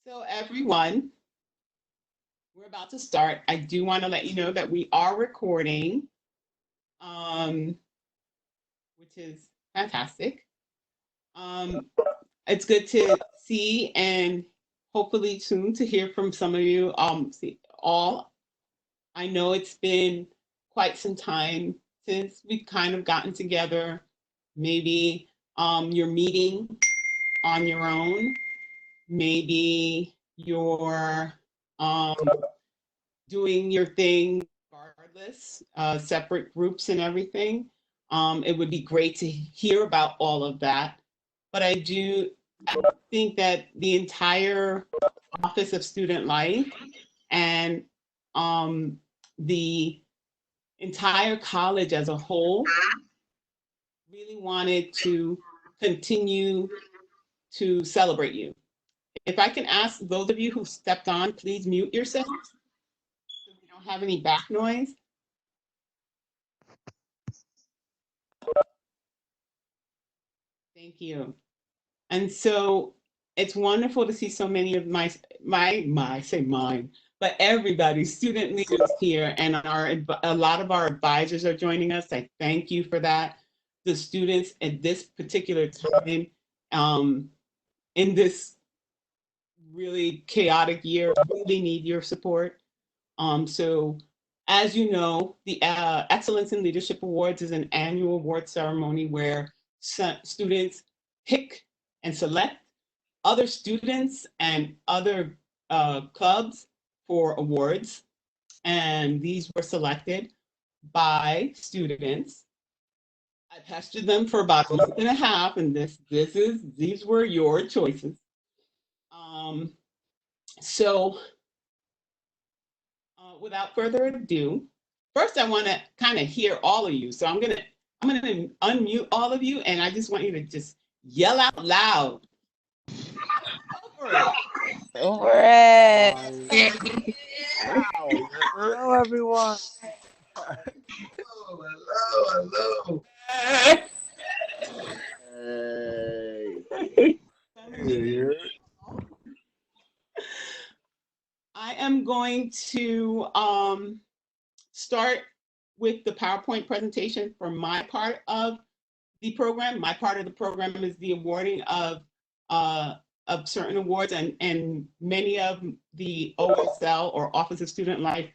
So everyone, we're about to start. I do want to let you know that we are recording, um, which is fantastic. Um, it's good to see and hopefully soon to hear from some of you. See, all I know it's been quite some time since we've kind of gotten together. Maybe you're meeting on your own. Maybe you're um, doing your thing regardless, separate groups and everything. It would be great to hear about all of that. But I think that the entire Office of Student Life and um, the entire college as a whole really wanted to continue to celebrate you. If I can ask those of you who stepped on, please mute yourselves so we don't have any back noise. Thank you. And so it's wonderful to see so many of my say mine, but everybody, student leaders here, and a lot of our advisors are joining us. I thank you for that. The students at this particular time, um, in this really chaotic year, really need your support. So, as you know, the Excellence in Leadership Awards is an annual award ceremony where students pick and select other students and other clubs for awards. And these were selected by students. I pestered them for about a month and a half, and these were your choices. Um, so without further ado, first I want to kind of hear all of you. So I'm gonna unmute all of you, and I just want you to just yell out loud. Go for it. Hooray! Hello, everyone. Hello. Hey. I am going to start with the PowerPoint presentation for my part of the program. My part of the program is the awarding of certain awards, and many of the OSL or Office of Student Life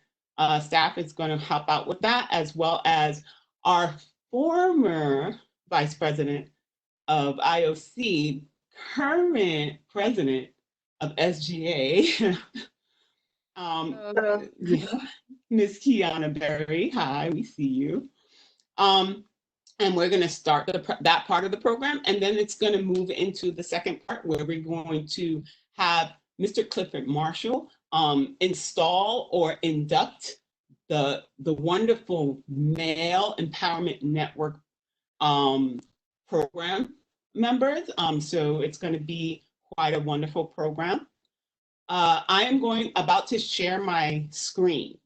staff is going to help out with that, as well as our former vice president of IOC, current president of SGA, yeah, Miss Kiana Berry. Hi, we see you. Um, and we're going to start that part of the program, and then it's going to move into the second part where we're going to have Mr. Clifford Marshall install or induct the wonderful Male Empowerment Network program members. So it's going to be quite a wonderful program. I am about to share my screen.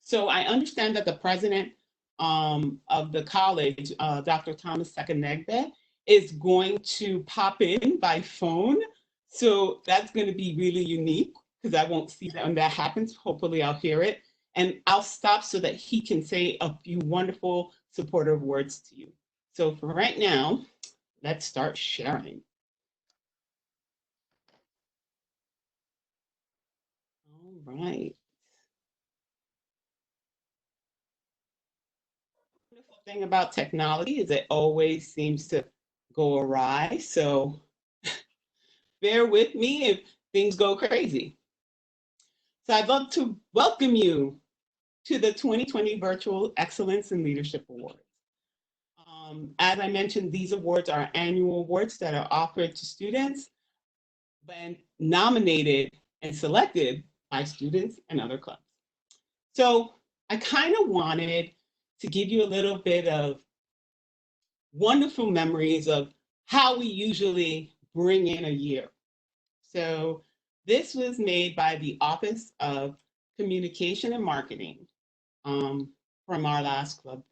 So I understand that the president of the college, Dr. Thomas Sekanegbe, is going to pop in by phone. So that's going to be really unique because I won't see that when that happens. Hopefully I'll hear it. And I'll stop so that he can say a few wonderful supportive words to you. So for right now, let's start sharing. All right. The wonderful thing about technology is it always seems to go awry. So bear with me if things go crazy. So I'd love to welcome you to the 2020 Virtual Excellence in Leadership Awards. As I mentioned, these awards are annual awards that are offered to students and nominated and selected by students and other clubs. So I kind of wanted to give you a little bit of wonderful memories of how we usually bring in a year. So this was made by the Office of Communication and Marketing from our last club.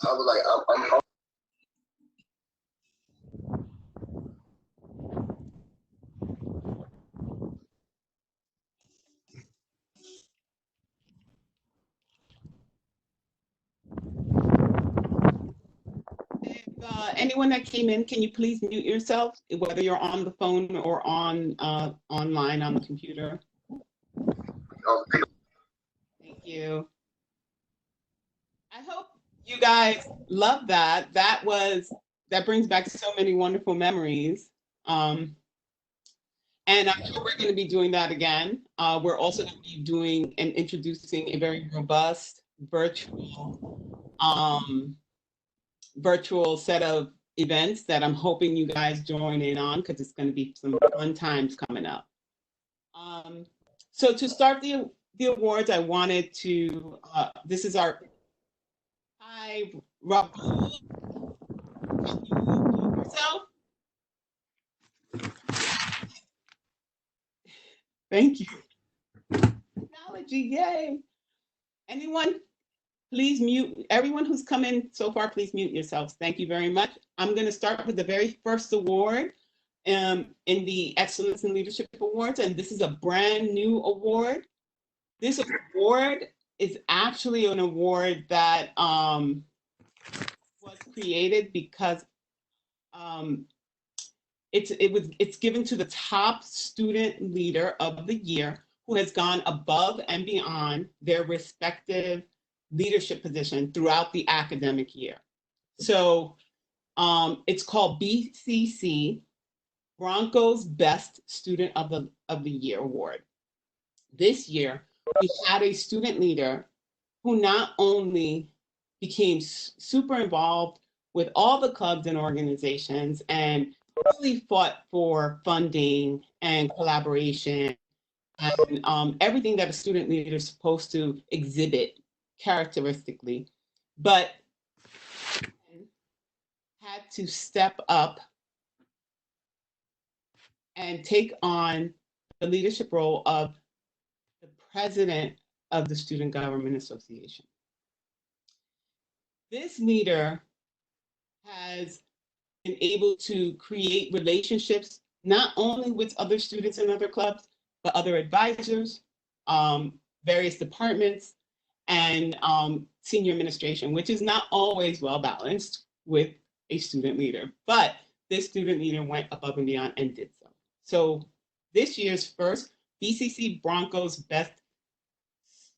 I was like, I'm Anyone that came in, can you please mute yourself, whether you're on the phone or on online on the computer? Thank you. I hope you guys love that. That brings back so many wonderful memories. And I'm sure we're going to be doing that again. We're also going to be doing and introducing a very robust virtual set of events that I'm hoping you guys join in on, because it's going to be some fun times coming up. So to start the awards, I wanted to, this is our, hi, Rob, can you mute yourself? Thank you. Technology, yay. Anyone, please mute, everyone who's come in so far, please mute yourselves. Thank you very much. I'm going to start with the very first award in the Excellence in Leadership Awards, and this is a brand new award. This award is actually an award that was created because it's given to the top student leader of the year who has gone above and beyond their respective leadership position throughout the academic year. So it's called BCC, Bronco's Best Student of the Year Award. This year, we had a student leader who not only became super involved with all the clubs and organizations and really fought for funding and collaboration and everything that a student leader is supposed to exhibit characteristically, but had to step up and take on the leadership role of the president of the Student Government Association. This leader has been able to create relationships not only with other students in other clubs, but other advisors, various departments, and senior administration, which is not always well balanced with a student leader. But this student leader went above and beyond and did so. So this year's first BCC Bronco's Best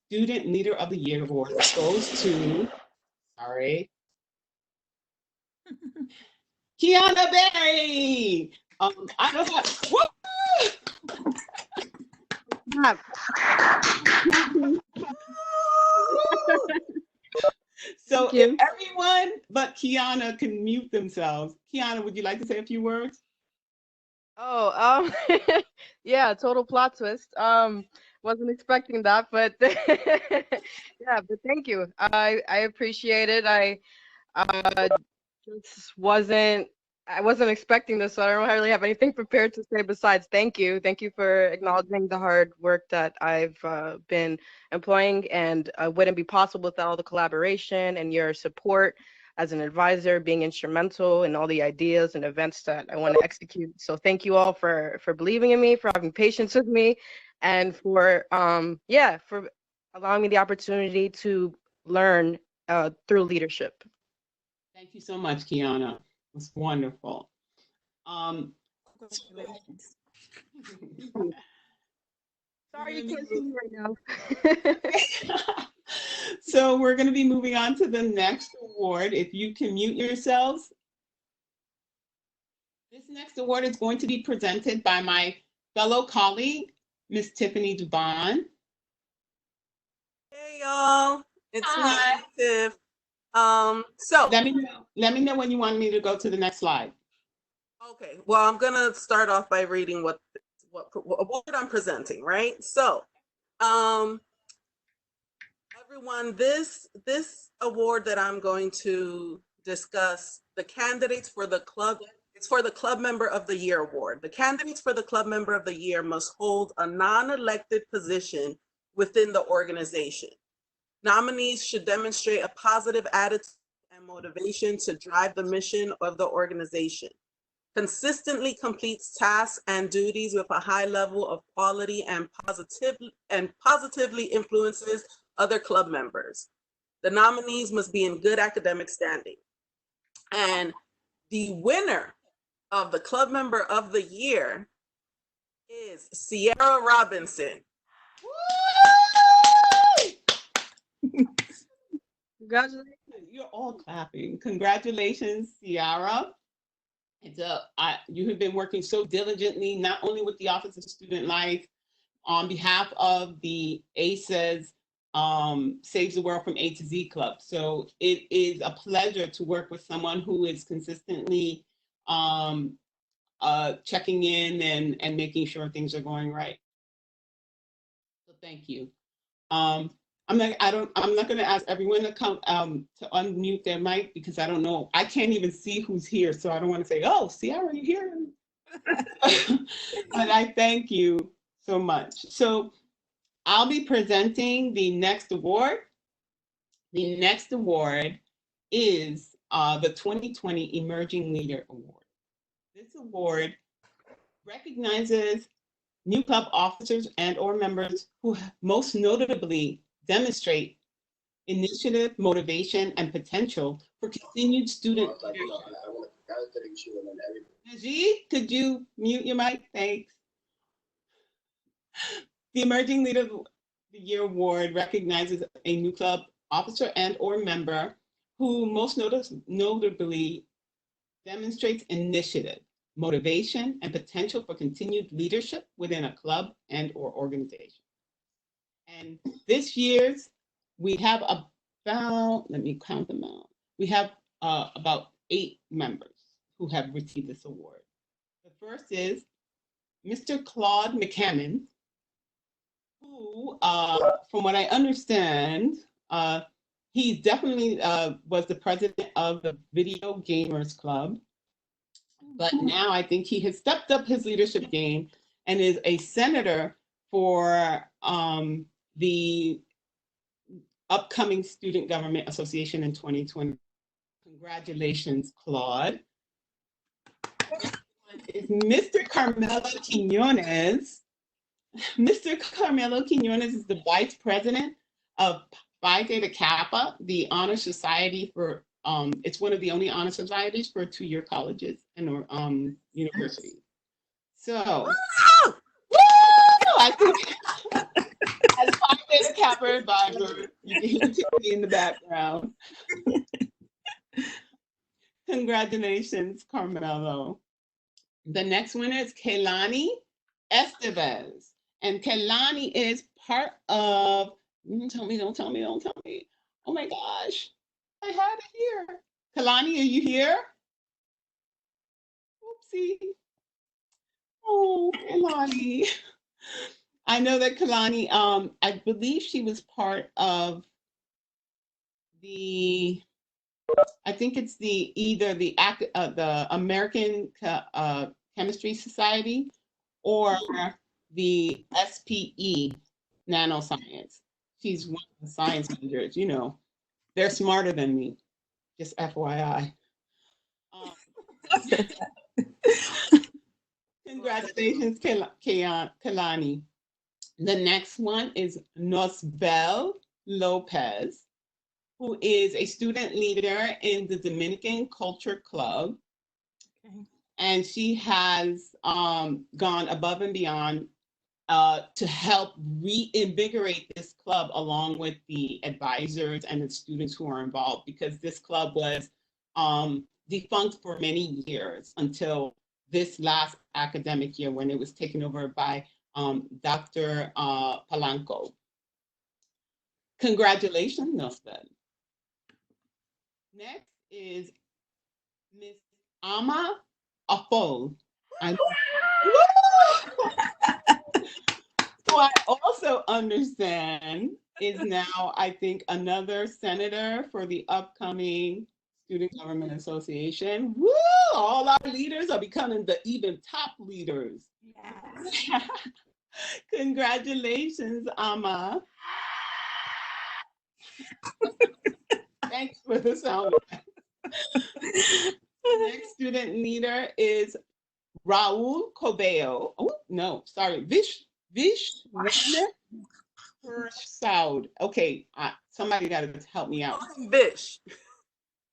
Student Leader of the Year award goes to, sorry, Kiana Berry. I don't have, So if everyone but Kiana can mute themselves. Kiana, would you like to say a few words? Oh, yeah, total plot twist. Wasn't expecting that, but yeah, but thank you. I appreciate it. I just I wasn't expecting this, so I don't really have anything prepared to say besides thank you. Thank you for acknowledging the hard work that I've been employing, and wouldn't be possible without all the collaboration and your support as an advisor, being instrumental in all the ideas and events that I want to execute. So thank you all for believing in me, for having patience with me, and for for allowing me the opportunity to learn through leadership. Thank you so much, Kiana. It's wonderful. Congratulations. Sorry you can't see me right now. So we're going to be moving on to the next award. If you can mute yourselves. This next award is going to be presented by my fellow colleague, Miss Tiffany Dubon. Hey y'all, it's me, Tiff. So let me know when you want me to go to the next slide. Okay, well, I'm gonna start off by reading what award I'm presenting, right? So, everyone, this award that I'm going to discuss, the candidates for the club, it's for the Club Member of the Year award. The candidates for the Club Member of the Year must hold a non-elected position within the organization. Nominees should demonstrate a positive attitude and and motivation to drive the mission of the organization. Consistently completes tasks and duties with a high level of quality and positively influences other club members. The nominees must be in good academic standing. And the winner of the Club Member of the Year is Sierra Robinson. Congratulations. You're all clapping. Congratulations, Ciara. You have been working so diligently, not only with the Office of Student Life, on behalf of the ACES Saves the World from A to Z Club. So it is a pleasure to work with someone who is consistently checking in and making sure things are going right. So thank you. I'm not going to ask everyone to come to unmute their mic because I don't know. I can't even see who's here, so I don't want to say, "Oh, Ciara, you here?" But I thank you so much. So I'll be presenting the next award. The next award is the 2020 Emerging Leader Award. This award recognizes new club officers and/or members who most notably demonstrate initiative, motivation, and potential for continued student leadership. Najee, could you mute your mic? Thanks. The Emerging Leader of the Year Award recognizes a new club officer and/or member who most notably demonstrates initiative, motivation, and potential for continued leadership within a club and/or organization. And this year's, we have about, let me count them out. We have about 8 members who have received this award. The first is Mr. Claude McCammon, who, from what I understand, he definitely was the president of the Video Gamers Club. But now I think he has stepped up his leadership game and is a senator for the upcoming Student Government Association in 2020. Congratulations, Claude. Is Mr. Carmelo Quinones. Mr. Carmelo Quinones is the vice president of Phi Theta Kappa, the honor society for, it's one of the only honor societies for 2-year colleges and universities. So, I think as Phi Theta Kappa advisor, you can hear Tiffany in the background. Congratulations, Carmelo. The next winner is Kehlani Estevez. And Kehlani is part of, don't tell me. Oh my gosh, I had it here. Kehlani, are you here? Oopsie. Oh, Kehlani. I know that Kehlani, I believe she was part of I think it's either the American Chemistry Society or the SPE Nanoscience. She's one of the science majors. You know, they're smarter than me. Just FYI. Congratulations, Kehlani. The next one is Nosbel Lopez, who is a student leader in the Dominican Culture Club. Okay. And she has gone above and beyond to help reinvigorate this club along with the advisors and the students who are involved, because this club was defunct for many years until this last academic year when it was taken over by Dr. Palanco. Congratulations, Nosbel. Next is Miss Ama Afol. So I also understand is now, I think, another senator for the upcoming Student Government Association. Woo! All our leaders are becoming the even top leaders. Yes. Congratulations, Ama. Thanks for the sound. The next student leader is Raul Cobeo. Oh, no, sorry. Vish Saud. Okay, somebody got to help me out. Bish.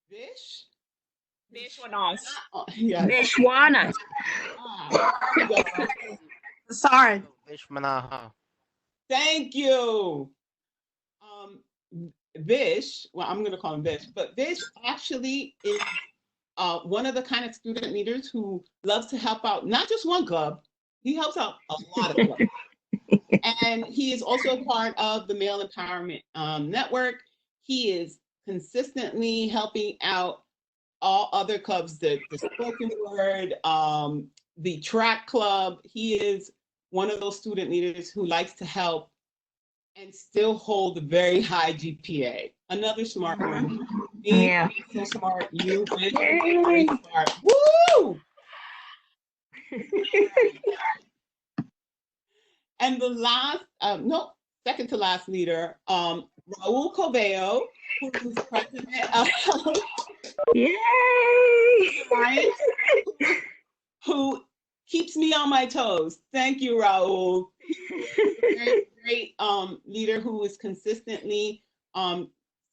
Vish? Vishwanath. Yes. Vishwana. There you go. Sorry. Vishmanaha. Thank you. Vish, well, I'm going to call him Vish, but Vish actually is one of the kind of student leaders who loves to help out not just one club, he helps out a lot of clubs. And he is also part of the Male Empowerment Network. He is consistently helping out all other clubs, the spoken word, the track club. He is one of those student leaders who likes to help and still hold a very high GPA. Another smart one. Yeah. So smart. You very smart. Woo! And the last, second to last leader, Raul Cobeo, who's president of Yay! Alliance, who keeps me on my toes. Thank you, Raul. Very great leader who is consistently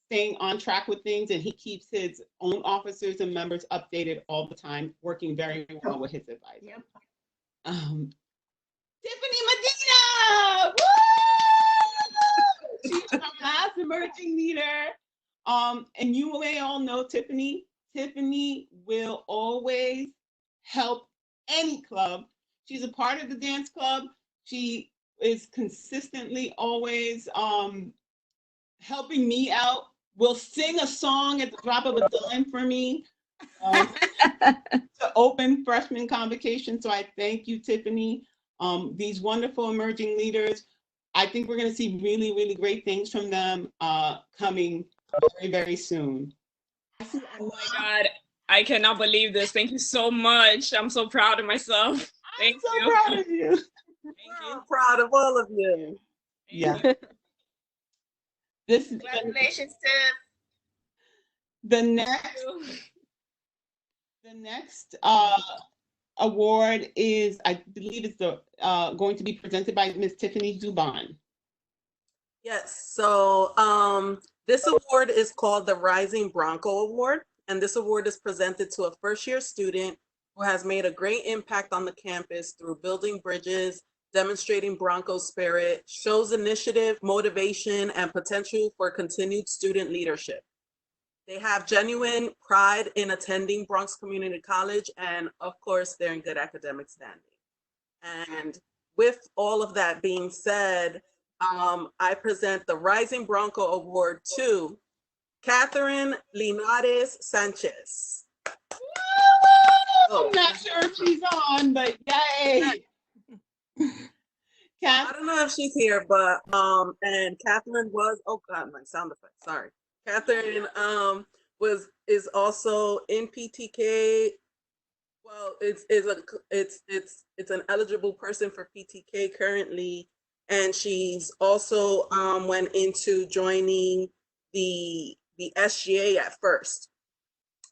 staying on track with things, and he keeps his own officers and members updated all the time, working very well with his advisor. Yep. Tiffany Medina! Woo! She's our last emerging leader. And you may all know Tiffany. Tiffany will always help any club. She's a part of the dance club. She is consistently always helping me out. Will sing a song at the drop of a dime for me to open freshman convocation. So I thank you, Tiffany. These wonderful emerging leaders. I think we're going to see really, really great things from them coming very, very soon. Oh my God, I cannot believe this. Thank you so much. I'm so proud of myself. Thank I'm so you. proud of you. Thank I'm you. proud of all of you. Yeah. This Congratulations, Tiff. the next award is, I believe, it's going to be presented by Ms. Tiffany Zuban. Yes, so this award is called the Rising Bronco Award, and this award is presented to a first-year student who has made a great impact on the campus through building bridges, demonstrating Bronco spirit, shows initiative, motivation, and potential for continued student leadership. They have genuine pride in attending Bronx Community College, and of course, they're in good academic standing. And with all of that being said, I present the Rising Bronco Award to Catherine Linares Sanchez. I'm not sure if she's on, but yay! I don't know if she's here, but and Catherine was, oh God, my sound effect, sorry. Catherine is also in PTK. Well, it's an eligible person for PTK currently, and she's also went into joining the SGA at first.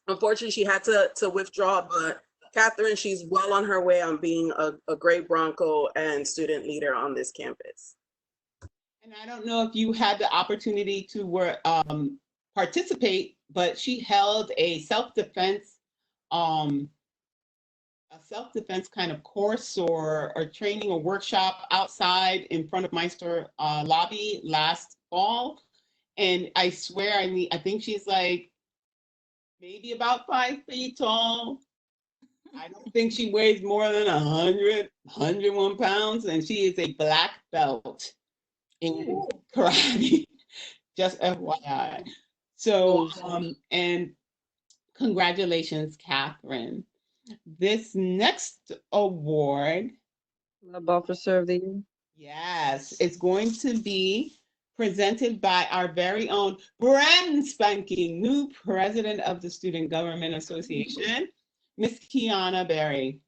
Unfortunately, she had to withdraw, but Catherine, she's well on her way on being a great Bronco and student leader on this campus. And I don't know if you had the opportunity to participate, but she held a self-defense kind of course or training or workshop outside in front of Meister lobby last fall. And I swear, I think she's like maybe about 5 feet tall. I don't think she weighs more than 101 pounds, and she is a black belt in karate, just FYI. So, and congratulations, Catherine. This next award, Club Officer of the Year. yes, it's going to be presented by our very own brand spanking new president of the Student Government Association, Miss Kiana Berry.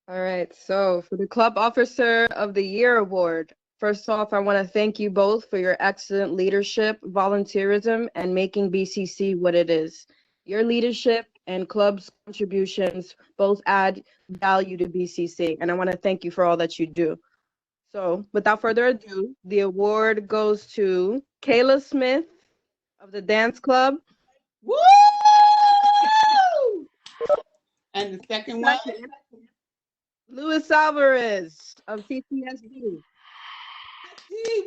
All right, so for the Club Officer of the Year Award, first off, I want to thank you both for your excellent leadership, volunteerism, and making BCC what it is. Your leadership and club's contributions both add value to BCC, and I want to thank you for all that you do. So, without further ado, the award goes to Kayla Smith of the dance club. Woo! And the second one? Luis Alvarez of CCSD. Woo!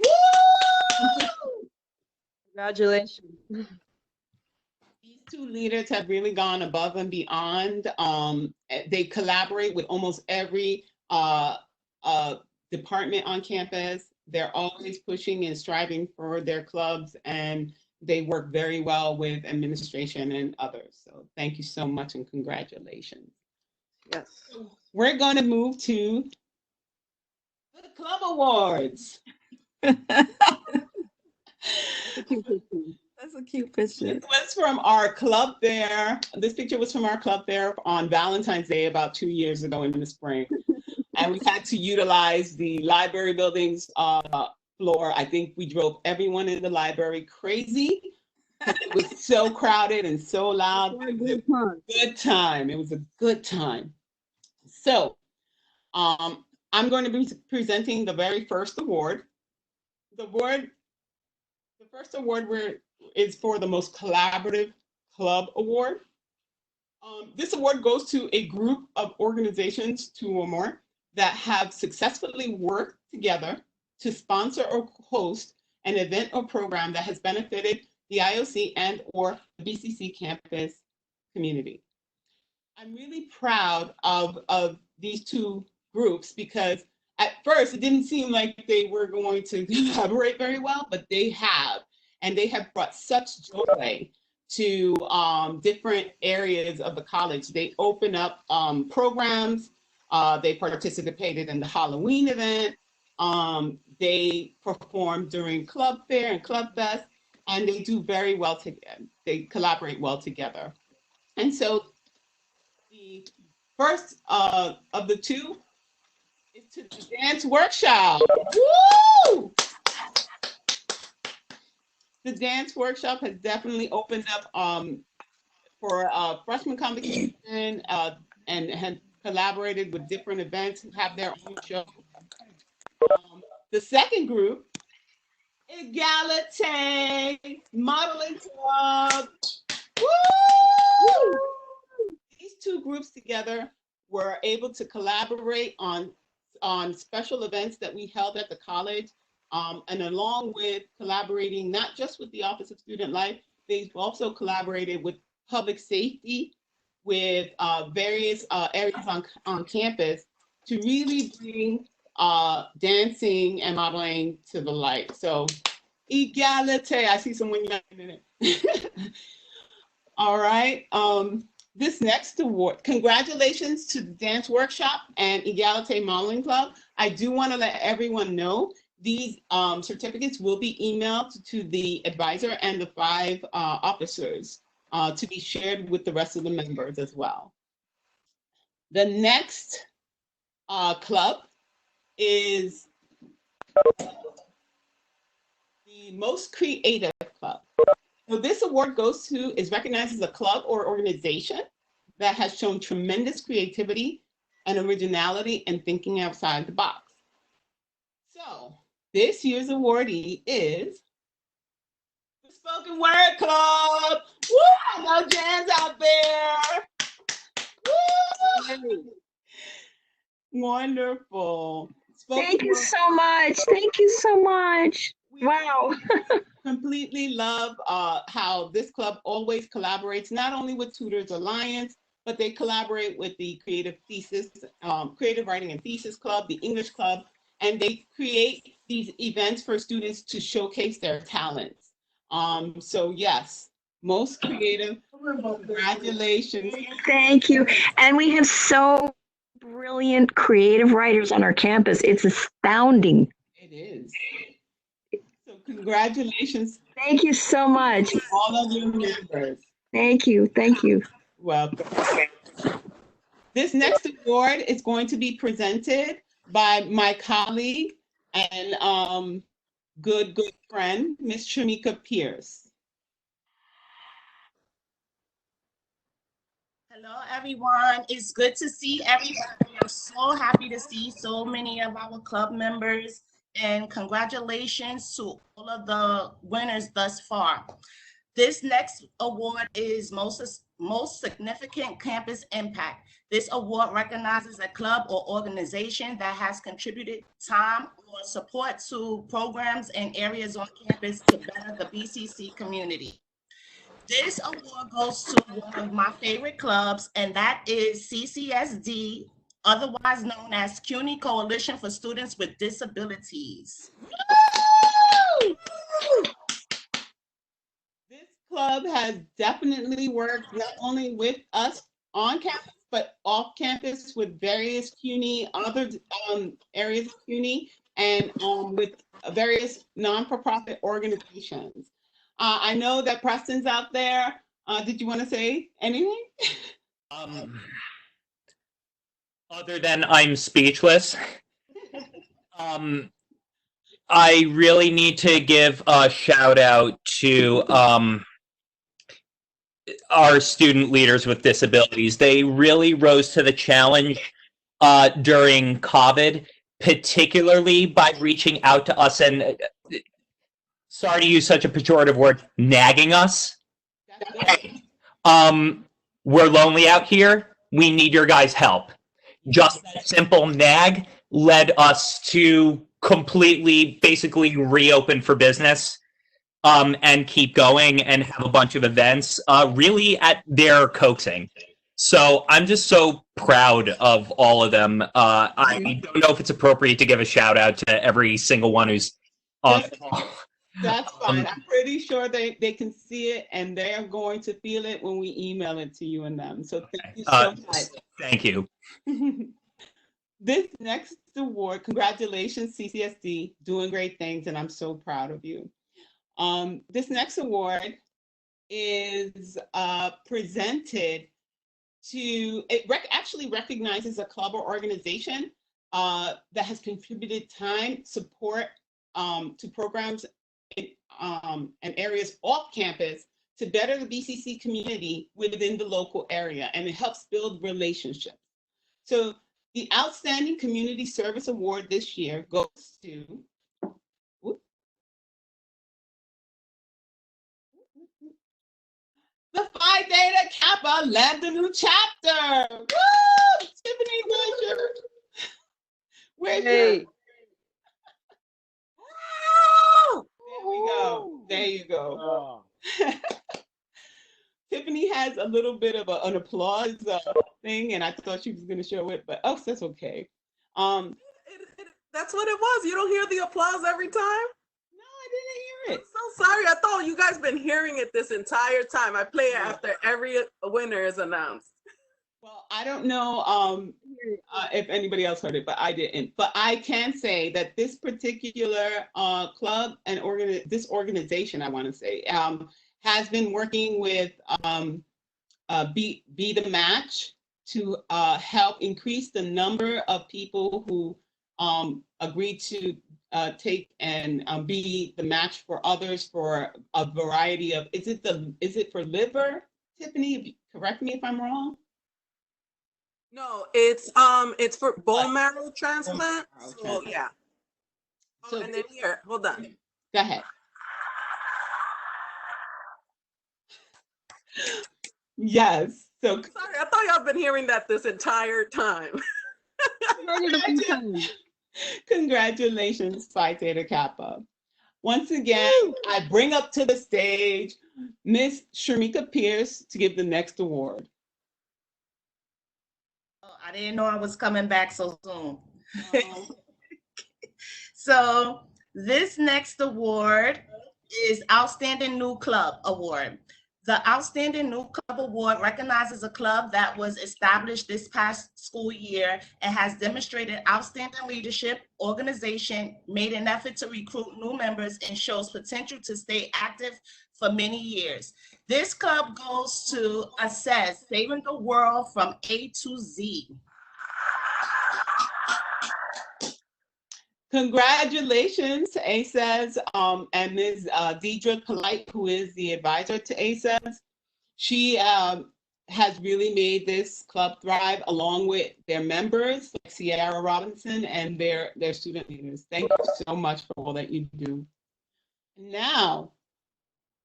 Congratulations. These two leaders have really gone above and beyond. They collaborate with almost every department on campus. They're always pushing and striving for their clubs, and they work very well with administration and others. So thank you so much and congratulations. Yes. We're going to move to the club awards. That's a cute picture. This was from our club fair. This picture was from our club fair on Valentine's Day about 2 years ago in the spring. And we had to utilize the library building's floor. I think we drove everyone in the library crazy. It was so crowded and so loud. It was a good time. It was a good time. So I'm going to be presenting the very first award. The first award is for the most collaborative club award. This award goes to a group of organizations, 2 or more, that have successfully worked together to sponsor or host an event or program that has benefited the IOC and or the BCC campus community. I'm really proud of these 2 groups because at first it didn't seem like they were going to collaborate very well, but they have. And they have brought such joy to different areas of the college. They open up programs. They participated in the Halloween event. They performed during Club Fair and Club Fest, and they do very well together. They collaborate well together. And so the first of the 2 is to the dance workshop. Woo! The dance workshop has definitely opened up for freshman competition and has collaborated with different events who have their own show. The second group, Egalite Modeling Club. Woo! These 2 groups together were able to collaborate on special events that we held at the college. And along with collaborating, not just with the Office of Student Life, they've also collaborated with public safety, with various areas on campus to really bring dancing and modeling to the light. So, Egalite, I see someone in it. All right. This next award, congratulations to the Dance Workshop and Egalite Modeling Club. I do want to let everyone know these certificates will be emailed to the advisor and the 5 officers to be shared with the rest of the members as well. The next club is the most creative club. So this award is recognized as a club or organization that has shown tremendous creativity and originality and thinking outside the box. So this year's awardee is the Spoken Word Club. Woo! No jams out there. Woo! Wonderful. Thank you so much. Thank you so much. Wow. Completely love how this club always collaborates, not only with Tutors Alliance, but they collaborate with the Creative Writing and Thesis Club, the English Club, and they create these events for students to showcase their talents. So yes, most creative, congratulations. Thank you. And we have so brilliant creative writers on our campus. It's astounding. It is. So congratulations. Thank you so much. To all of your members. Thank you. Thank you. Welcome. This next award is going to be presented by my colleague and good friend, Miss Shamika Pierce. Hello, everyone. It's good to see everybody. I'm so happy to see so many of our club members, and congratulations to all of the winners thus far. This next award is most significant campus impact. This award recognizes a club or organization that has contributed time or support to programs and areas on campus to better the BCC community. This award goes to one of my favorite clubs, and that is CCSD, otherwise known as CUNY Coalition for Students with Disabilities. This club has definitely worked not only with us on campus, but off campus with various CUNY, other areas of CUNY, and with various non-for-profit organizations. I know that Preston's out there. Did you want to say anything? Other than I'm speechless, I really need to give a shout out to our student leaders with disabilities. They really rose to the challenge during COVID, particularly by reaching out to us and, sorry to use such a pejorative word, nagging us. We're lonely out here. We need your guys' help. Just that simple nag led us to completely, basically reopen for business, and keep going and have a bunch of events, really at their coaxing. So I'm just so proud of all of them. I don't know if it's appropriate to give a shout out to every single one who's on the call. That's fine. I'm pretty sure they can see it and they are going to feel it when we email it to you and them. So thank you so much. Thank you. This next award, congratulations, CCSD, doing great things, and I'm so proud of you. This next award is presented to, actually recognizes a club or organization that has contributed time, support to programs and areas off campus to better the BCC community within the local area, and it helps build relationships. So the Outstanding Community Service Award this year goes to the Phi Theta Kappa Lambda Nu chapter. Woo! Tiffany, where's your? There we go. There you go. Tiffany has a little bit of an applause thing, and I thought she was going to show it, but oh, that's okay. That's what it was. You don't hear the applause every time? No, I didn't hear it. I'm so sorry. I thought you guys been hearing it this entire time. I play it after every winner is announced. Well, I don't know if anybody else heard it, but I didn't. But I can say that this particular club and this organization, I want to say, has been working with Be the Match to help increase the number of people who agreed to take and be the match for others for a variety of. Is it for liver, Tiffany? Correct me if I'm wrong. No, it's for bone marrow transplant. So yeah. So and then here, hold on. Go ahead. Yes. So sorry, I thought y'all been hearing that this entire time. Congratulations, Phi Theta Kappa. Once again, I bring up to the stage Miss Sharmika Pierce to give the next award. I didn't know I was coming back so soon. So this next award is Outstanding New Club Award. The Outstanding New Club Award recognizes a club that was established this past school year and has demonstrated outstanding leadership, organization, made an effort to recruit new members, and shows potential to stay active for many years. This club goes to Assess, Saving the World from A to Z. Congratulations to ACES and Ms. Deidre Polite, who is the advisor to ACES. She has really made this club thrive, along with their members, like Sierra Robinson, and their student leaders. Thank you so much for all that you do. Now,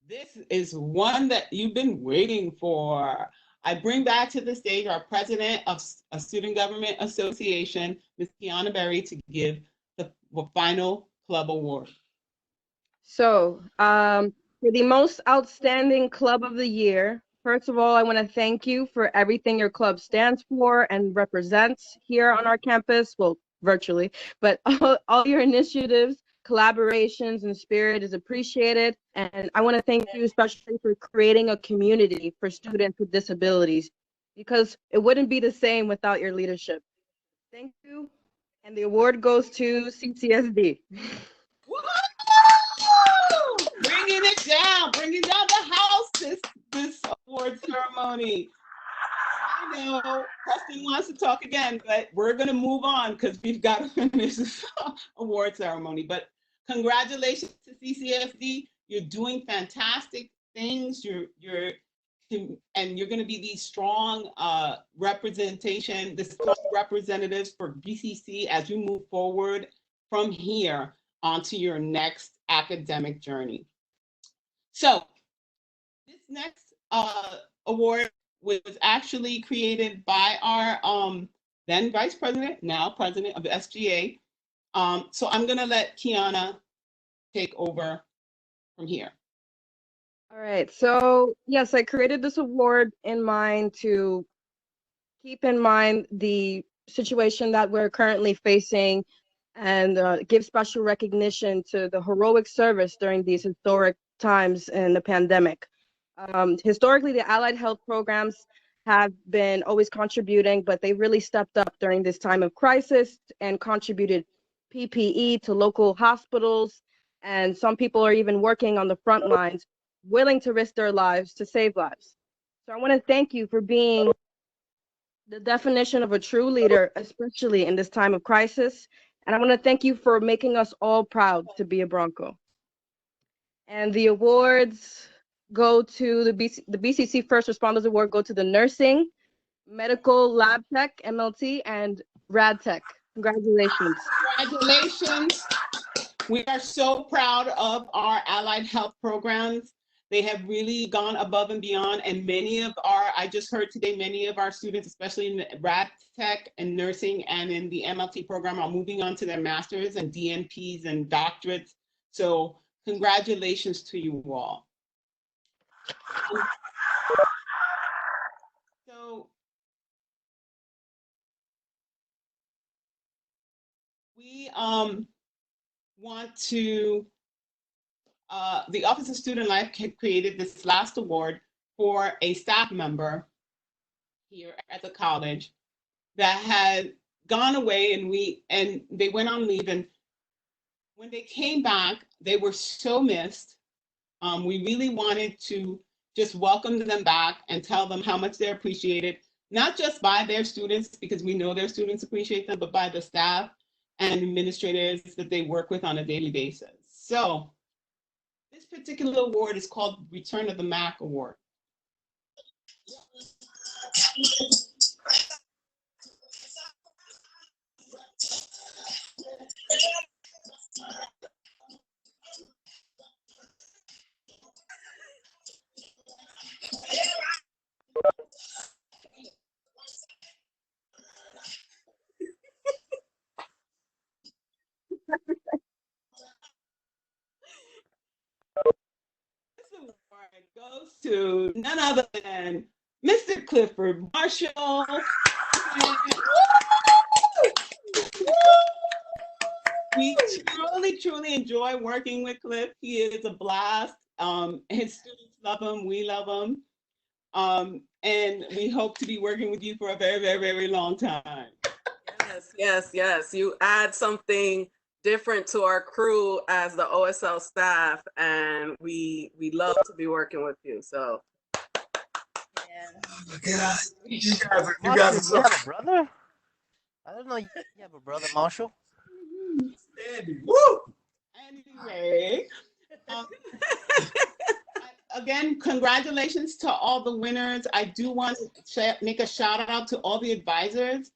this is one that you've been waiting for. I bring back to the stage our president of a Student Government Association, Ms. Kiana Berry, to give the final club award. So, for the most outstanding club of the year, first of all, I want to thank you for everything your club stands for and represents here on our campus, well, virtually, but all your initiatives, collaborations, and spirit is appreciated. And I want to thank you especially for creating a community for students with disabilities, because it wouldn't be the same without your leadership. Thank you. And the award goes to CCSD. Bringing down the house this award ceremony. I know Preston wants to talk again, but we're going to move on because we've got to finish this award ceremony. But congratulations to CCSD. You're doing fantastic things. You're going to be these strong representatives for BCC as you move forward from here onto your next academic journey. So this next award was actually created by our then vice president, now president of the SGA. So I'm going to let Kiana take over from here. All right. So yes, I created this award in mind to keep in mind the situation that we're currently facing and give special recognition to the heroic service during these historic times in the pandemic. Historically, the allied health programs have been always contributing, but they really stepped up during this time of crisis and contributed PPE to local hospitals. And some people are even working on the front lines, willing to risk their lives to save lives. So I want to thank you for being the definition of a true leader, especially in this time of crisis. And I want to thank you for making us all proud to be a Bronco. And the awards go to the BCC First Responders Award go to the Nursing, Medical Lab Tech, MLT, and Rad Tech. Congratulations. Congratulations. We are so proud of our allied health programs. They have really gone above and beyond, and I just heard today, many of our students, especially in the Rad Tech and nursing and in the MLT program, are moving on to their masters and DNPs and doctorates. So congratulations to you all. So we want to, the Office of Student Life created this last award for a staff member here at the college that had gone away, and they went on leave, and when they came back, they were so missed. We really wanted to just welcome them back and tell them how much they're appreciated, not just by their students, because we know their students appreciate them, but by the staff and administrators that they work with on a daily basis. So this particular award is called Return of the Mac Award. This award goes to none other than Mr. Clifford Marshall. We truly enjoy working with Cliff. He is a blast. His students love him. We love him. And we hope to be working with you for a very, very, very long time. Yes. You add something different to our crew as the OSL staff, and we love to be working with you. So. Yeah. You guys You have a brother? I don't know you have a brother, Marshall. Woo! Anyway, again, congratulations to all the winners. I do want to make a shout out to all the advisors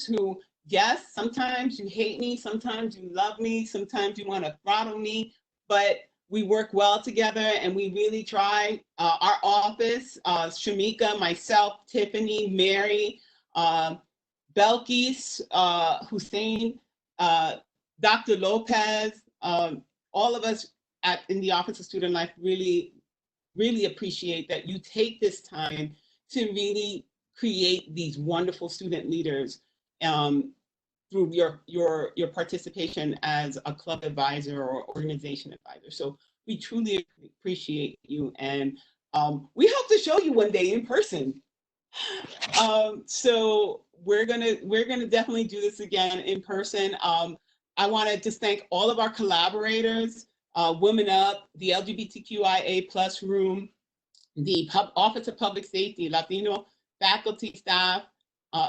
who, yes, sometimes you hate me, sometimes you love me, sometimes you want to throttle me, but we work well together and we really try. Our office, Shamika, myself, Tiffany, Mary, Belkis, Hussein, Dr. Lopez, all of us in the Office of Student Life really, really appreciate that you take this time to really create these wonderful student leaders through your participation as a club advisor or organization advisor. So we truly appreciate you, and we hope to show you one day in person. So we're gonna definitely do this again in person. I want to just thank all of our collaborators, Women Up, the LGBTQIA plus room, the Office of Public Safety, Latino Faculty Staff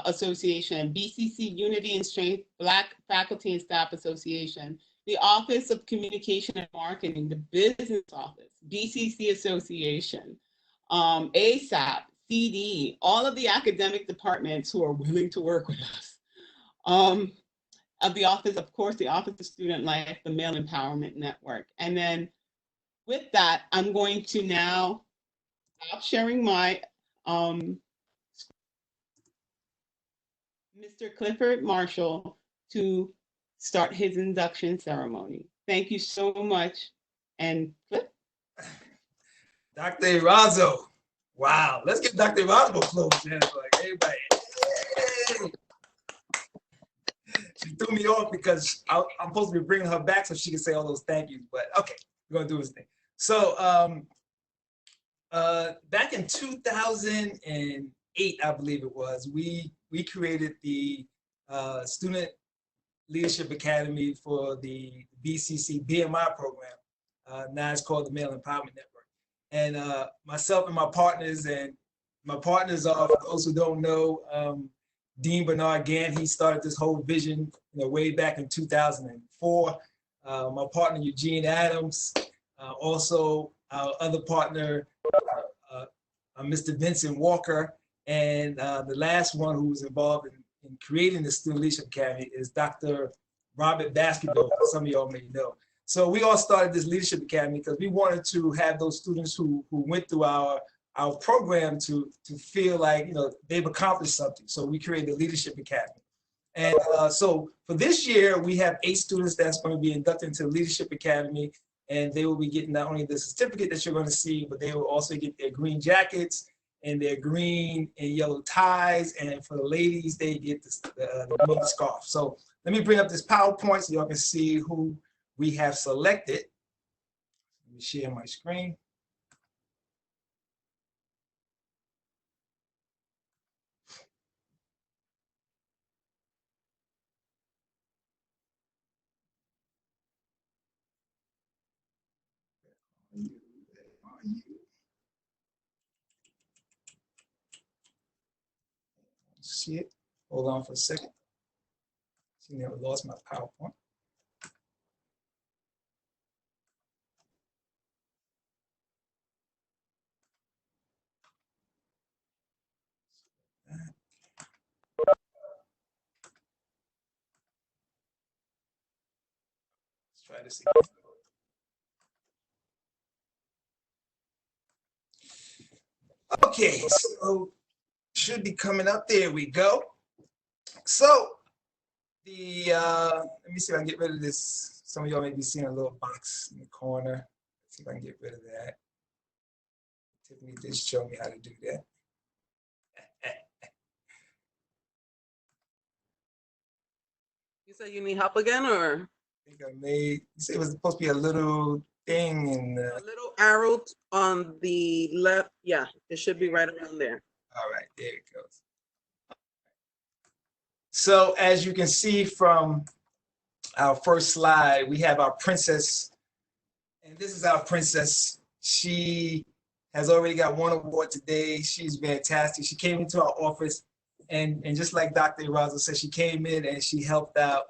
Association, BCC Unity and Strength Black Faculty and Staff Association, the Office of Communication and Marketing, the Business Office, BCC Association, ASAP, CD, all of the academic departments who are willing to work with us. Of the office, of course, the Office of Student Life, the Male Empowerment Network. And then with that, I'm going to now stop sharing my Mr. Clifford Marshall to start his induction ceremony. Thank you so much. And Cliff? Dr. Erazo. Wow. Let's give Dr. Erazo a close. Man. Like everybody. Hey. She threw me off because I'm supposed to be bringing her back so she can say all those thank yous. But okay, we're gonna do his thing. So back in 2008, I believe it was, we created the Student Leadership Academy for the BCC BMI program. Now it's called the Male Empowerment Network. And myself and my partners are, for those who don't know, Dean Bernard Gann. He started this whole vision, way back in 2004. My partner Eugene Adams, also our other partner, Mr. Vincent Walker, and the last one who was involved in creating the Student Leadership Academy is Dr. Robert Baskerville, some of y'all may know. So we all started this Leadership Academy because we wanted to have those students who went through our program to feel like they've accomplished something. So we created the Leadership Academy. And so for this year, we have 8 students that's going to be inducted into the Leadership Academy, and they will be getting not only the certificate that you're going to see, but they will also get their green jackets and their green and yellow ties. And for the ladies, they get the green scarf. So let me bring up this PowerPoint so y'all can see who we have selected. Let me share my screen. See it? Hold on for a second. See, never lost my PowerPoint. Let's try this again. Okay, so should be coming up. There we go. So let me see if I can get rid of this. Some of y'all may be seeing a little box in the corner. Let's see if I can get rid of that. Tiffany did show me how to do that. You said you need help again, or? I think I made, you said it was supposed to be a little thing and a little arrow on the left. Yeah, it should be right around there. All right, there it goes. So as you can see from our first slide, we have our princess, and this is our princess. She has already got 1 award today. She's fantastic. She came into our office, and just like Dr. Erazo said, she came in and she helped out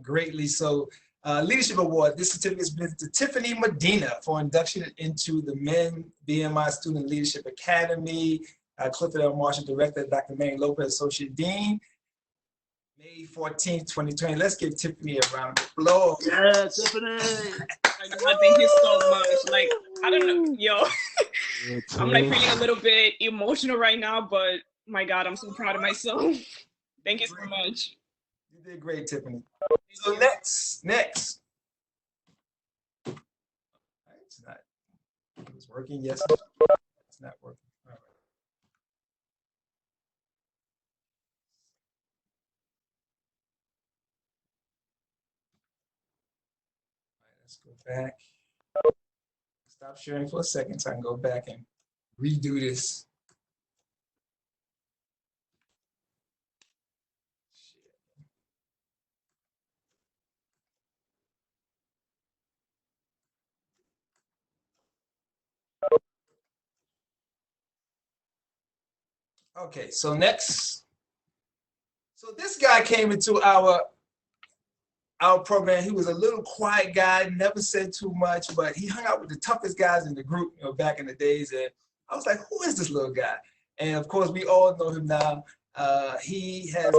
greatly. So Leadership Award. This certificate is presented to Tiffany Medina for induction into the Men BMI Student Leadership Academy. Clifford L. Marshall, Director, Dr. Manny Lopez, Associate Dean. May 14th, 2020. Let's give Tiffany a round of applause. Yeah, Tiffany. Thank you so much. Like, I don't know, yo. I'm like feeling a little bit emotional right now, but my God, I'm so proud of myself. Thank you so much. You did great, Tiffany. So next. It's not. It was working yesterday. It's not working. All right. Let's go back. Stop sharing for a second so I can go back and redo this. Okay, so next. So this guy came into our program. He was a little quiet guy, never said too much, but he hung out with the toughest guys in the group, back in the days. And I was like, who is this little guy? And of course, we all know him now. He has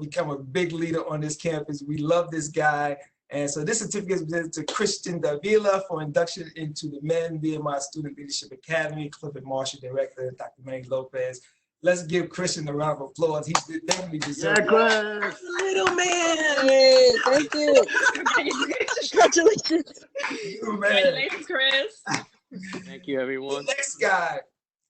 become a big leader on this campus. We love this guy. And so this certificate is presented to Christian Davila for induction into the Men BMI Student Leadership Academy. Clifford Marshall, Director, Dr. Manny Lopez. Let's give Christian a round of applause. He definitely deserves it. Chris. Little man. Hey, thank you. Congratulations. Congratulations, Chris. Thank you, everyone. The next guy.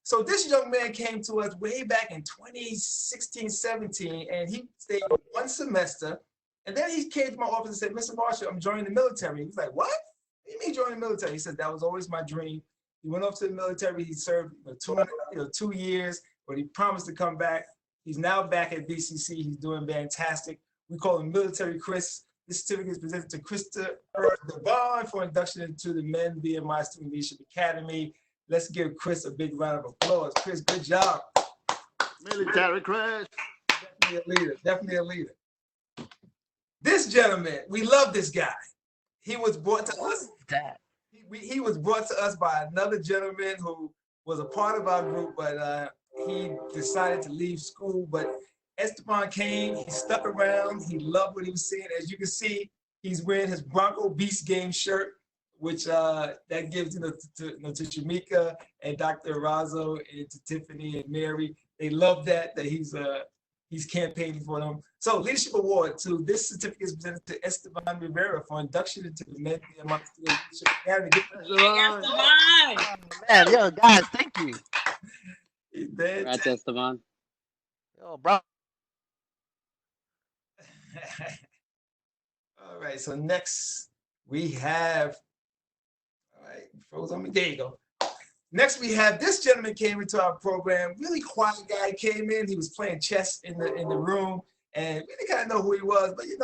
So this young man came to us way back in 2016, 17, and he stayed one semester. And then he came to my office and said, Mr. Marshall, I'm joining the military. He was like, what? What do you mean joining the military? He said, that was always my dream. He went off to the military. He served 2 years, but he promised to come back. He's now back at BCC. He's doing fantastic. We call him Military Chris. This certificate is presented to Christopher Devon for induction into the Men BMI Student Leadership Academy. Let's give Chris a big round of applause. Chris, good job. Military Chris. Definitely a leader. Definitely a leader. This gentleman, we love this guy. He was brought to us. He was brought to us by another gentleman who was a part of our group, but he decided to leave school. But Esteban came, he stuck around, he loved what he was seeing. As you can see, he's wearing his Bronco Beast Game shirt, which that gives to Shamika and Dr. Razo and to Tiffany and Mary. They love that he's campaigning for them. So Leadership Award to this certificate is presented to Esteban Rivera for induction into the Men BMI Student Leadership Academy. Esteban! Man, yo, guys, thank you. Congrats, Esteban. Yo, bro. All right, so next we have, all right, froze on me, there you go. Next we have, this gentleman came into our program, really quiet guy, came in, he was playing chess in the room, and we didn't kind of know who he was, but he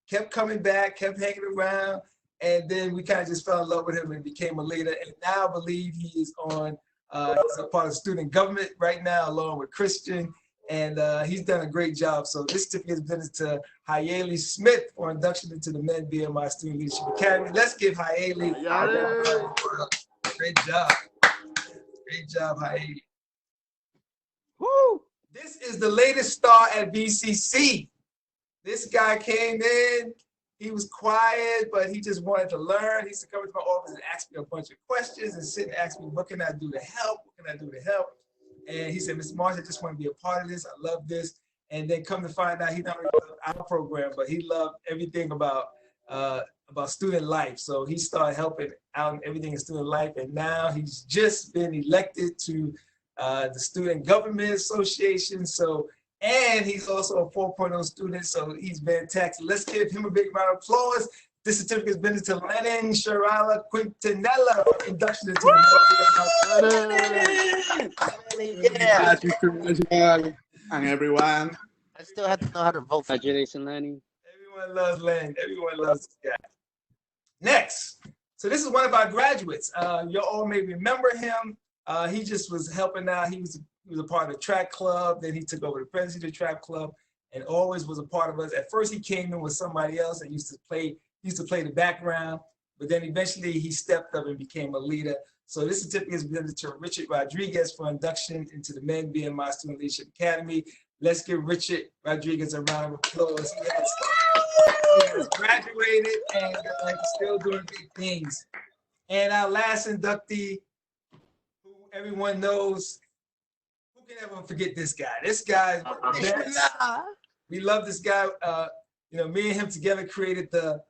kept coming back, kept hanging around, and then we kind of just fell in love with him and became a leader, and now I believe he is on, he's a part of student government right now, along with Christian, and he's done a great job. So this certificate is presented to Hayeli Smith for induction into the Men BMI Student Leadership Academy. Let's give Hayeli a great job. Great job, Hayeli. Woo! This is the latest star at BCC. This guy came in, he was quiet, but he just wanted to learn. He used to come into my office and ask me a bunch of questions and sit and ask me, what can I do to help? What can I do to help? And he said, Mr. Marshall, I just want to be a part of this. I love this. And then come to find out, he not only loved our program, but he loved everything about student life. So he started helping out in everything in student life. And now he's just been elected to the Student Government Association. So, and he's also a 4.0 student. So he's fantastic. Let's give him a big round of applause. This certificate has been to Lennon Sharala Quintanilla for induction into the and everyone. I still have to know how to vote. Congratulations, Lenny. Everyone loves Lennon. Everyone loves this guy. Next. So this is one of our graduates. You all may remember him. He just was helping out. He was a part of the track club. Then he took over the presidency of the track club and always was a part of us. At first, he came in with somebody else and used to play He used to play the background, but then eventually he stepped up and became a leader. So this certificate is presented to Richard Rodriguez for induction into the Men BMI Student Leadership Academy. Let's give Richard Rodriguez a round of applause. He has graduated and still doing big things. And our last inductee, who everyone knows, who can ever forget this guy? This guy is the best. We love this guy. You know, me and him together created and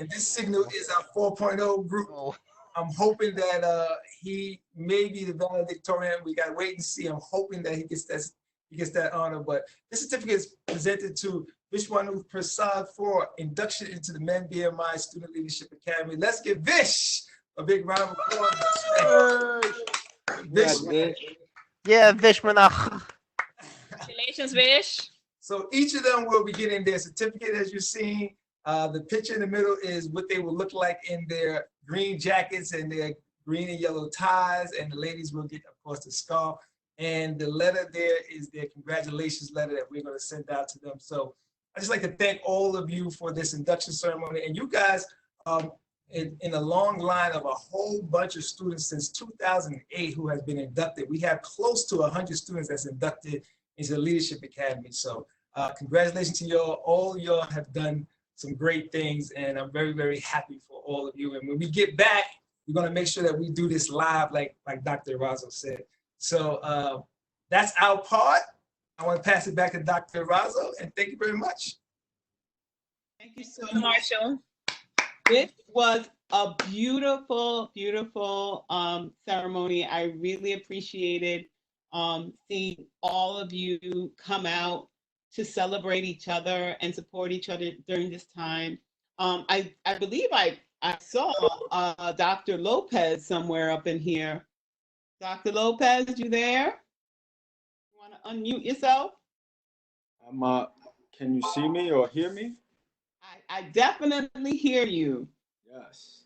this signal is our 4.0 group. I'm hoping that he may be the valedictorian. We got to wait and see. I'm hoping that he gets that honor. But this certificate is presented to Vishwanu Prasad for induction into the Men BMI Student Leadership Academy. Let's give Vish a big round of applause. Vish. Yeah, Vishmanach. Congratulations, Vish. So each of them will be getting their certificate, as you're seeing. The picture in the middle is what they will look like in their green jackets and their green and yellow ties, and the ladies will get, of course, the scarf. And the letter there is their congratulations letter that we're going to send out to them. So I'd just like to thank all of you for this induction ceremony. And you guys, in a long line of a whole bunch of students since 2008 who has been inducted. We have close to 100 students that's inducted into the Leadership Academy. So congratulations to y'all. All y'all have done some great things, and I'm very, very happy for all of you. And when we get back, we're going to make sure that we do this live, like Dr. Razo said. So that's our part. I want to pass it back to Dr. Razo, and thank you very much. Thank you so So, much. Marshall. It was a beautiful, beautiful ceremony. I really appreciated seeing all of you come out to celebrate each other and support each other during this time. I believe I saw Dr. Lopez somewhere up in here. Dr. Lopez, you there? You want to unmute yourself? Can you see me or hear me? I definitely hear you. Yes.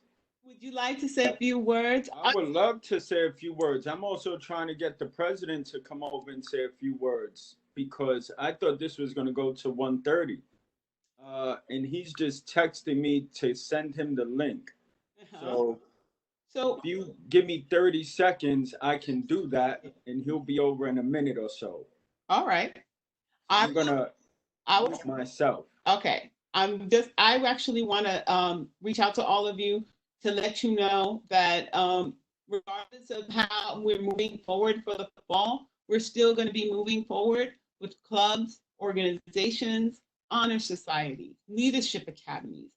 Would you like to say a few words? I would love to say a few words. I'm also trying to get the president to come over and say a few words because I thought this was going to go to 1:30. And he's just texting me to send him the link. So if you give me 30 seconds, I can do that, and he'll be over in a minute or so. All right. I'm going to mute myself. Okay. I actually want to reach out to all of you to let you know that regardless of how we're moving forward for the fall, we're still going to be moving forward with clubs, organizations, honor societies, leadership academies.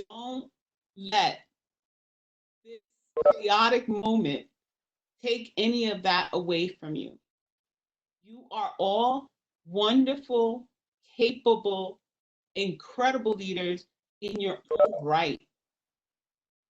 Don't let this chaotic moment take any of that away from you. You are all wonderful, capable, incredible leaders in your own right.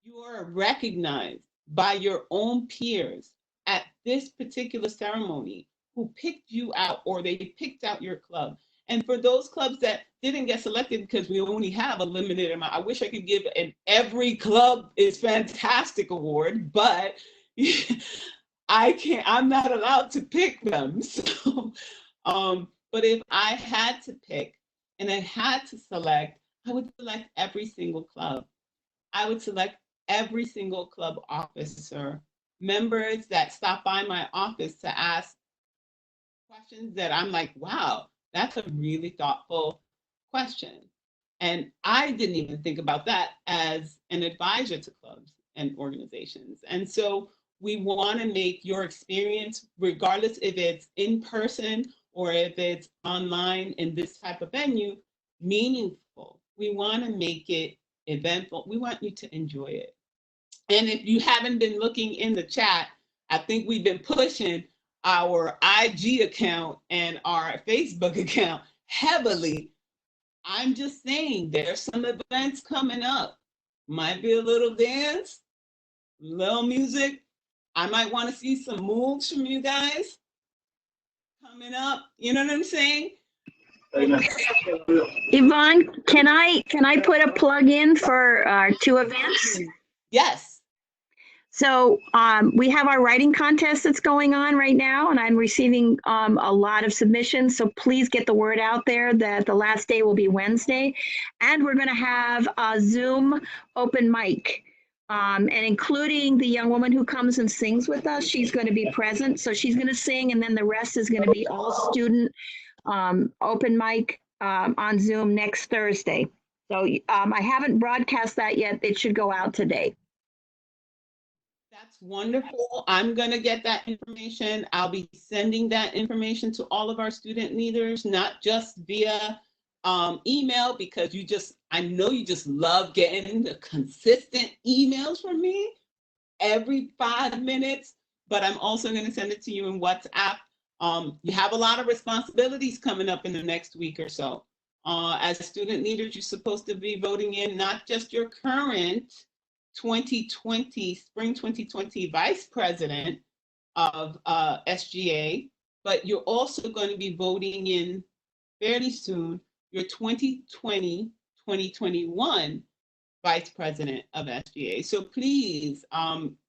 You are recognized by your own peers at this particular ceremony who picked you out, or they picked out your club. And for those clubs that didn't get selected because we only have a limited amount, I wish I could give an every club is fantastic award, but I can't, I'm not allowed to pick them. So, but if I had to pick and I had to select, I would select every single club. I would select every single club officer, members that stop by my office to ask questions that I'm like, wow, that's a really thoughtful question. And I didn't even think about that as an advisor to clubs and organizations. And so we want to make your experience, regardless if it's in person or if it's online in this type of venue, meaningful. We want to make it eventful. We want you to enjoy it. And if you haven't been looking in the chat, I think we've been pushing our IG account and our Facebook account heavily. I'm just saying there's some events coming up. Might be a little dance, little music. I might want to see some moves from you guys coming up. You know what I'm saying? Yvonne, can I put a plug in for our two events? Yes. So we have our writing contest that's going on right now, and I'm receiving a lot of submissions. So please get the word out there that the last day will be Wednesday. And we're going to have a Zoom open mic. And including the young woman who comes and sings with us, she's going to be present. So she's going to sing, and then the rest is going to be all student open mic on Zoom next Thursday. So I haven't broadcast that yet. It should go out today. That's wonderful. I'm going to get that information. I'll be sending that information to all of our student leaders, not just via email, because I know you just love getting the consistent emails from me every 5 minutes, but I'm also going to send it to you in WhatsApp. You have a lot of responsibilities coming up in the next week or so. As student leaders, you're supposed to be voting in not just your current 2020, spring 2020 vice president of SGA, but you're also going to be voting in fairly soon your 2020-2021 vice president of SGA. So please,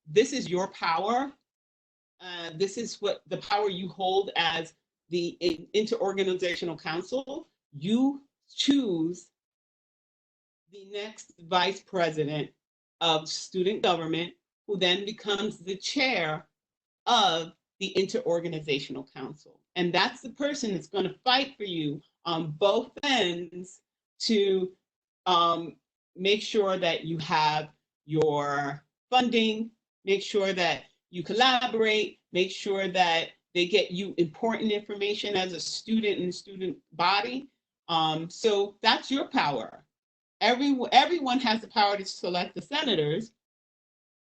this is your power. This is what the power you hold as the interorganizational council. You choose the next vice president of student government, who then becomes the chair of the interorganizational council. And that's the person that's going to fight for you on both ends to make sure that you have your funding, make sure that you collaborate, make sure that they get you important information as a student in the student body. So that's your power. Everyone has the power to select the senators.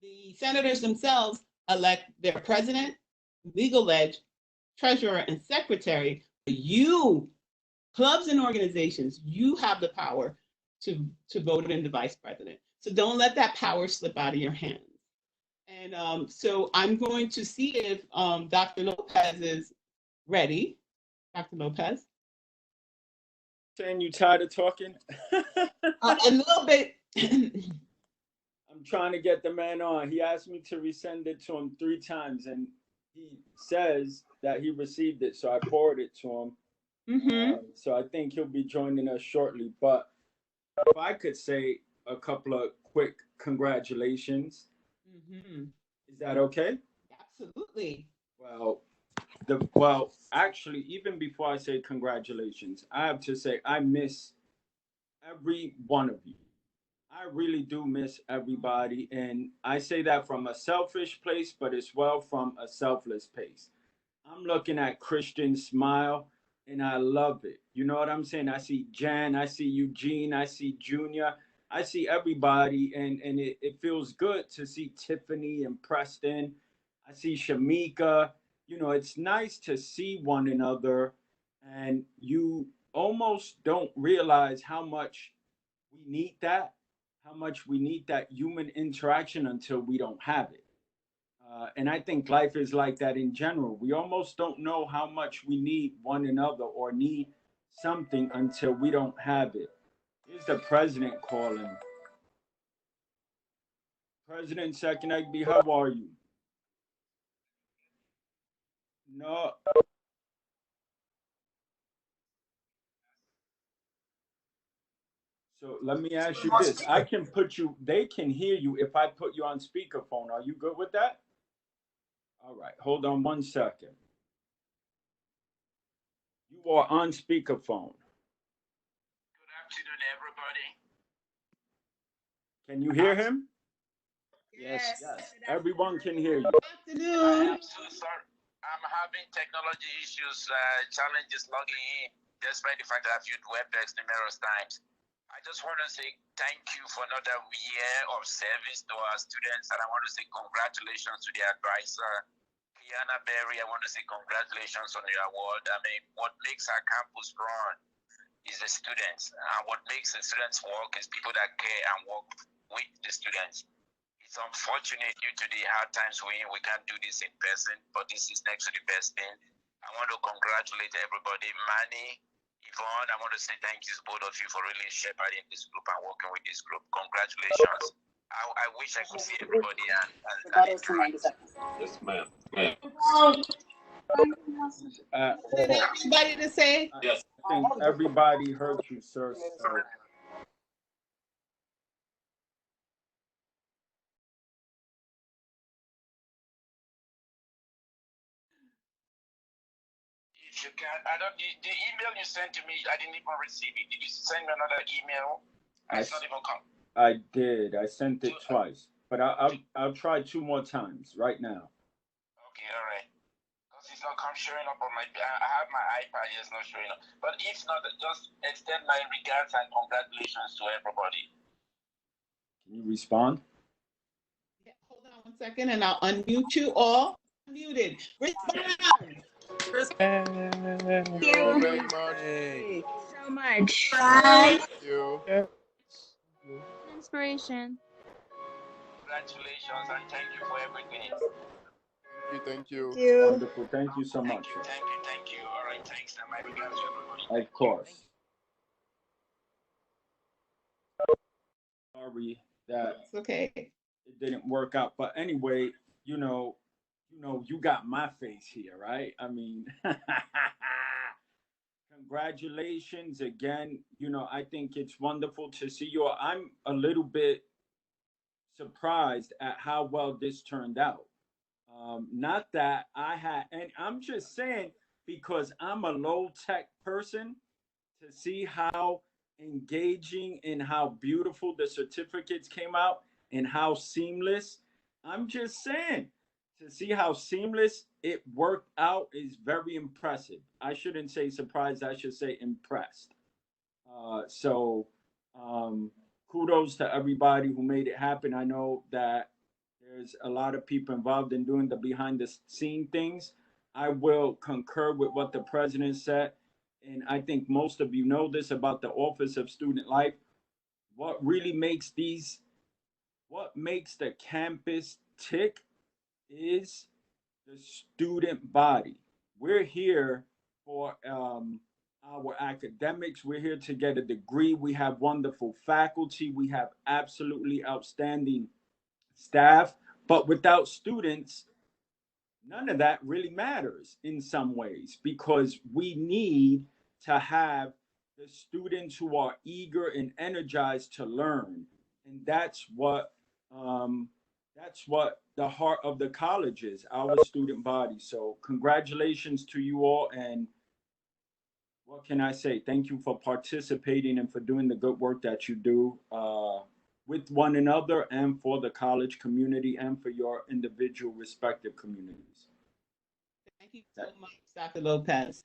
The senators themselves elect their president, legal edge, treasurer, and secretary. You, clubs and organizations, you have the power to vote in the vice president. So don't let that power slip out of your hands. And so I'm going to see if Dr. Lopez is ready. Dr. Lopez? Saying you tired of talking? A little bit. I'm trying to get the man on. He asked me to resend it to him 3 times, and he says that he received it, so I forwarded it to him. So I think he'll be joining us shortly. But if I could say a couple of quick congratulations, is that okay? Absolutely. Well, actually, even before I say congratulations, I have to say I miss every one of you. I really do miss everybody, and I say that from a selfish place, but as well from a selfless place. I'm looking at Christian's smile, and I love it. You know what I'm saying? I see Jan, I see Eugene, I see Junior, I see everybody, and it feels good to see Tiffany and Preston. I see Shamika. You know, it's nice to see one another, and you almost don't realize how much we need that, how much we need that human interaction until we don't have it. And I think life is like that in general. We almost don't know how much we need one another or need something until we don't have it. Here's the president calling. President Second Egby, how are you? No. So let me ask you this. I can put you, they can hear you if I put you on speakerphone. Are you good with that? All right, hold on 1 second. You are on speakerphone. Good afternoon, everybody. Can you hear him? Yes. Everyone can hear you. I am so sorry. I'm having technology issues, challenges logging in, despite the fact that I've used WebEx numerous times. I just want to say thank you for another year of service to our students, and I want to say congratulations to the advisor, Kiana Berry. I want to say congratulations on your award. I mean, what makes our campus run is the students, and what makes the students work is people that care and work with the students. It's unfortunate due to the hard times we can't do this in person, but this is next to the best thing. I want to congratulate everybody. Manny, Yvonne, I want to say thank you to both of you for really shepherding this group and working with this group. Congratulations. I wish I could see everybody and interact. Yes, ma'am. Everybody to say? Yes. I think everybody heard you, sir. So. If you can, I don't. The email you sent to me, I didn't even receive it. Did you send me another email? It's not even come. I did. I sent it twice, but I'll try 2 more times right now. Okay, all right. Because it's not showing up on my. I have my iPad. It's not showing up. But if not, just extend my regards and congratulations to everybody. Can you respond? Yeah, hold on 1 second, and I'll unmute you all. Unmuted. Respond. Thank you very much. so much. Thank you. Inspiration. Congratulations and thank you for everything. Thank you. Wonderful. Thank you so much. Thank you. All right, thanks. And my regards to everybody. Of course. Sorry that It's okay. it didn't work out, but anyway, you got my face here, right? I mean, congratulations again. I think it's wonderful to see you. I'm a little bit surprised at how well this turned out. Not that and I'm just saying because I'm a low tech person, to see how engaging and how beautiful the certificates came out and how seamless. I'm just saying, to see how seamless it worked out is very impressive. I shouldn't say surprised, I should say impressed. So kudos to everybody who made it happen. I know that there's a lot of people involved in doing the behind the scene things. I will concur with what the president said. And I think most of you know this about the Office of Student Life. What really makes what makes the campus tick is the student body. We're here for our academics. We're here to get a degree. We have wonderful faculty. We have absolutely outstanding staff. But without students, none of that really matters in some ways, because we need to have the students who are eager and energized to learn. And that's what the heart of the college is, our student body. So congratulations to you all. And what can I say? Thank you for participating and for doing the good work that you do with one another and for the college community and for your individual respective communities. Thank you so much, Dr. Lopez.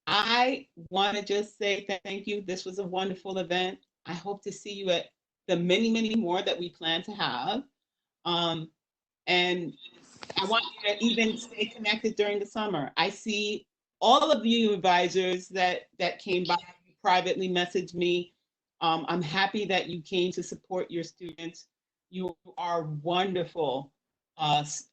I want to just say thank you. This was a wonderful event. I hope to see you at the many, many more that we plan to have. And I want you to even stay connected during the summer. I see all of you advisors that came by, privately messaged me. I'm happy that you came to support your students. You are wonderful,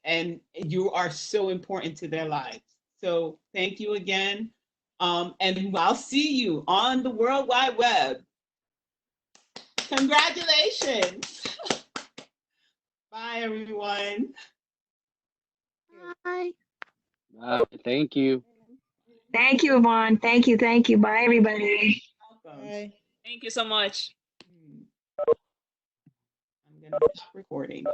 and you are so important to their lives. So thank you again. And I'll see you on the World Wide Web. Congratulations. Bye, everyone. Bye. Thank you. Thank you, Yvonne. Thank you. Thank you. Bye, everybody. Welcome. Thank you so much. I'm going to stop recording.